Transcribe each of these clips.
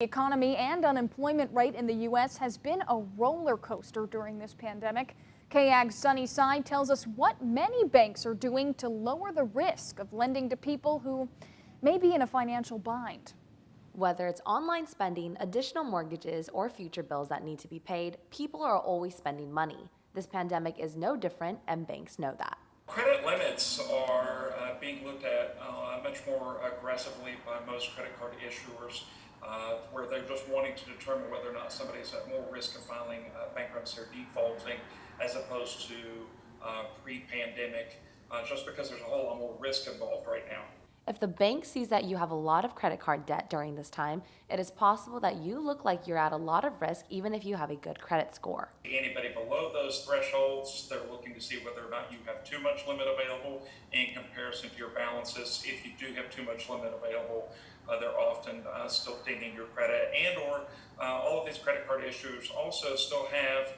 The economy and unemployment rate in the U.S. has been a roller coaster during this pandemic. KAGS Sunnyside tells us what many banks are doing to lower the risk of lending to people who may be in a financial bind. Whether it's online spending, additional mortgages, or future bills that need to be paid, people are always spending money. This pandemic is no different, and banks know that. Credit limits are being looked at much more aggressively by most credit card issuers, where they're just wanting to determine whether or not somebody's at more risk of filing bankruptcy or defaulting as opposed to pre-pandemic, just because there's a whole lot more risk involved right now. If the bank sees that you have a lot of credit card debt during this time, it is possible that you look like you're at a lot of risk even if you have a good credit score. Anybody below those thresholds, they're looking to see whether or not you have too much limit available in comparison to your balances. If you do have too much limit available, they're often still dinging your credit, and or all of these credit card issuers also still have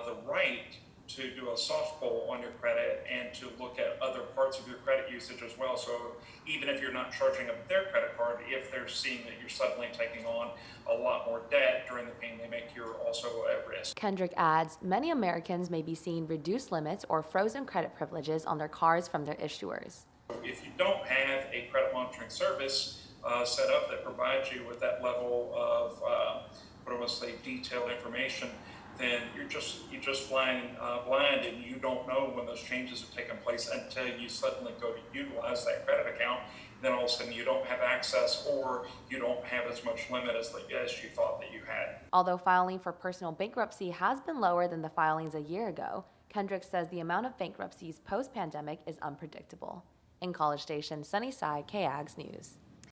the right to do a soft pull on your credit and to look at other parts of your credit usage as well. So even if you're not charging up their credit card, if they're seeing that you're suddenly taking on a lot more debt during the pandemic, you're also at risk. Kendrick adds, many Americans may be seeing reduced limits or frozen credit privileges on their cards from their issuers. If you don't have a credit monitoring service set up that provides you with that level of, detailed information, then you're just flying blind, and you don't know when those changes have taken place until you suddenly go to utilize that credit account. Then all of a sudden you don't have access, or you don't have as much limit as you thought that you had. Although filing for personal bankruptcy has been lower than the filings a year ago, Kendrick says the amount of bankruptcies post-pandemic is unpredictable. In College Station, Sunnyside, KAGS News.